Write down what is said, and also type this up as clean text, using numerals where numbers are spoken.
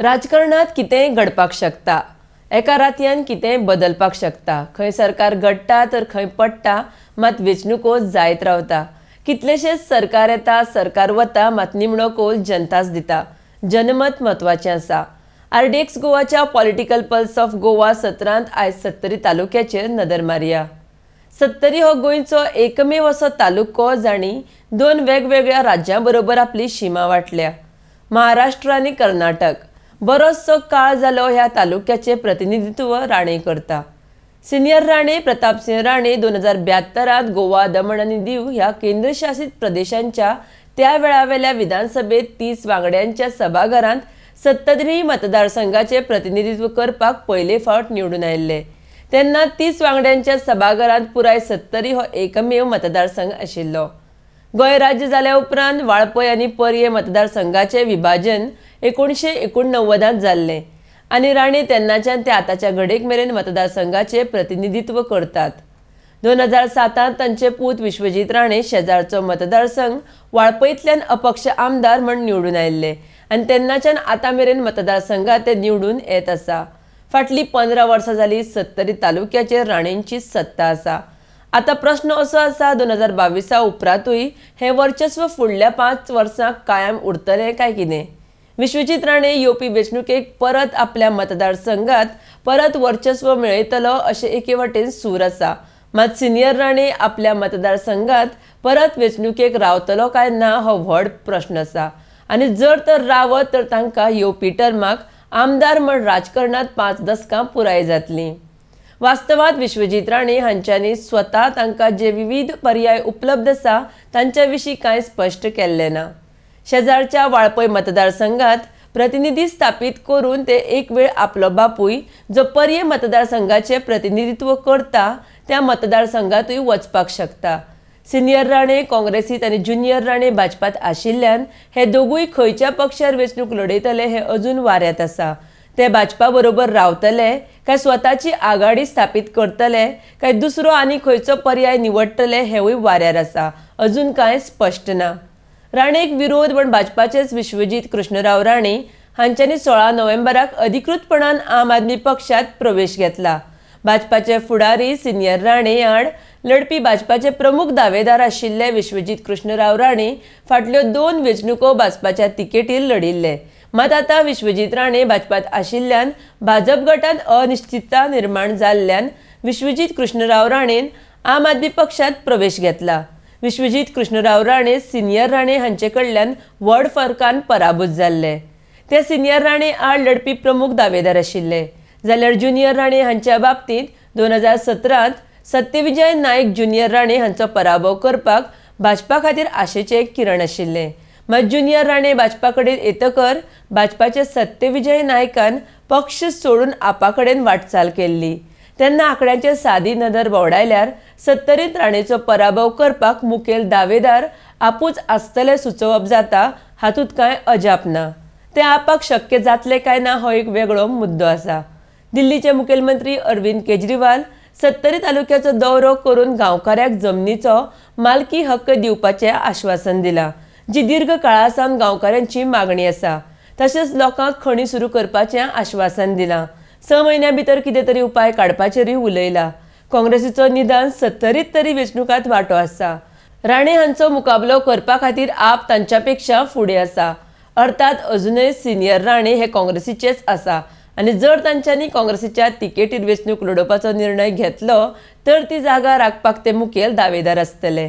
राजकारणात कितेंय घडपाक शकता। एका रातयान कितेंय बदलपाक शकता। खंय सरकार घडटा तर खंय पडटा, मात वेंचणुको जायत रावता। कितलेशेच सरकार येता, सरकार वता, मात निमणो कौल जनताच दिता। जनमत म्हत्वाचें आसा। आरडीएक्स गोवाच्या पॉलिटिकल पल्स ऑफ गोवा सत्रांत आयज सत्तरी तालुक्याचेर नदर मारया। सत्तरी हो गोंयचो एकमेव असो तालुको जाणी दोन वेगवेगळ्या राज्यां बरोबर आपली शिमा वाटल्या, महाराष्ट्र आनी कर्नाटक। बरोचसो काळ जालो ह्या तालुक्याचे प्रतिनिधित्व राणे करता। सिनियर राणे प्रतापसिंह राणे 2072 गोवा, दमण आनी दीव ह्या केंद्रशासित प्रदेशांच्या त्या वेळावेल्या विधानसभेत 30 वांगड्यांच्या सभाघरांत सत्तरी मतदारसंघाचे प्रतिनिधित्व करपाक पयले फावट निवडून आयिल्ले। तेन्ना 30 वांगड्यांच्या सभाघरांत पुराय सत्तरी हो एकमेव मतदारसंघ आशिल्लो। गोंय राज्य जाल्या उपरांत वाळपय आनी पर्ये मतदारसंघाचे विभाजन 1989 जाल्ले आनी राणे तेन्नाच्यान ते आतांच्या घडयेक मेरेन मतदारसंघाचे प्रतिनिधित्व करतात। 2007 तांचे पूत विश्वजीत राणे शेजारचो मतदारसंघ वाळपयंतल्यान अपक्ष आमदार म्हूण निवडून आयिल्ले आनी तेन्नाच्यान आतां मेरेन मतदारसंघात ते निवडून येत आसा। फाटली 15 वर्सां जाली सत्तरी तालुक्याचेर राणेंची सत्ता आसा। आता प्रश्न असो आसा 2022 उपरांतूय हे वर्चस्व फुडल्या 5 वर्सांक कायम उरतले काय कितें? विश्वजीत राणे येवपी वेंचणुकेक परत आपल्या मतदारसंघात परत वर्चस्व मेळयतलो अशें एके वटेन सूर आसा, मात सिनियर राणे आपल्या मतदारसंघात परत वेंचणुकेक रावतलो काय ना हो व्हड प्रश्न आसा। आनी जर तर रावत तर तांकां येवपी टर्माक आमदार म्हण राजकारणात 5 दशकां पुराय जातलीं। वास्तवांत विश्वजीत राणे हांच्यांनी स्वता तांकां जे विविध पर्याय उपलब्ध आसा तांच्या विशीं कांय स्पश्ट केल्लें ना। शेजारच्या वाळपय मतदारसंघात प्रतिनिधी स्थापीत करून ते एक वेळ आपलो बापूय जो पर्ये मतदारसंघाचे प्रतिनिधित्व करता त्या मतदारसंघातूय वचपाक शकता। सिनियर राणे काँग्रेसीत आनी ज्युनियर राणे भाजपात आशिल्ल्यान हे दोगूय खंयच्या पक्षार वेंचणूक लढयतले हे अजून वाऱ्यात आसा। ते भाजपा बरोबर रावतले काय स्वताची आघाडी स्थापीत करतले काय दुसरो आनी खंयचो पर्याय निवडटले हेवूय वाऱ्यार आसा, अजून कांय स्पश्ट ना। राणेक विरोध म्हण भाजपाचेच विश्वजीत कृष्णराव राणे हांच्यांनी 16 नोव्हेंबराक अधिकृतपणान आम आदमी पक्षात प्रवेश घेतला। भाजपाचे फुडारी सिनियर राणे आड लढपी भाजपाचे प्रमुख दावेदार आशिल्ले विश्वजीत कृष्णराव राणे फाटल्यो 2 वेंचणुको भाजपाच्या तिकेटीर लढिल्ले, मात आतां विश्वजीत राणे भाजपात आशिल्ल्यान भाजप गटांत अनिश्चितता निर्माण जाल्ल्यान विश्वजीत कृष्णराव राणेन आम आदमी पक्षात प्रवेश घेतला। विश्वजीत कृष्णराव राणे सिनियर राणे हांचे कडल्यान व्हड फरकान पराभूत जाल्ले। ते सिनियर राणे आड लढपी प्रमुख दावेदार आशिल्ले, जाल्यार ज्युनियर राणे हांच्या बाबतींत 2017 सत्यविजय नायक ज्युनियर राणे हांचो पराभव करपाक भाजपा खातीर आशेचे एक किरण आशिल्ले, मात ज्युनियर राणे भाजपा कडेन येतकर भाजपाचे सत्यविजय नायकान पक्ष सोडून आपा कडेन वाटचाल केल्ली। तेन्ना आंकड्यांचेर सादी नदर भोंवडायल्यार सत्तरीत राणेचो पराभव करपाक मुखेल दावेदार आपूच आसतले सुचोवप जाता हातूंत कांय अजाप ना। ते आपाक शक्य जातले काय ना हो एक वेगळो मुद्दो आसा। दिल्लीचे मुखेलमंत्री अरविंद केजरीवाल सत्तरी तालुक्याचो दौरो करून गांवकाऱ्याक जमनीचो मालकी हक्क दिवपाचें आश्वासन दिलां, जी दीर्घ काळासावन गांवकाऱ्यांची मागणी आसा। तशेंच लोकांक खणी सुरू करपाचें आश्वासन दिलां। 6 म्हयन्यां भितर कितें तरी उपाय काडपाचेरूय उलयला। काँग्रेसीचो निदान सत्तरीत तरी वेंचणुकांत वांटो आसा। राणे हांचो मुकाबलो करपा खातीर आप तांच्या पेक्षा फुडें आसा, अर्थात अजूनय सिनियर राणे हे काँग्रेसीचेच आसा आनी जर तांच्यांनी काँग्रेसीच्या तिकेटीर वेंचणूक लडोवपाचो निर्णय घेतलो तर ती जागा राखपाक ते मुखेल दावेदार आसतले।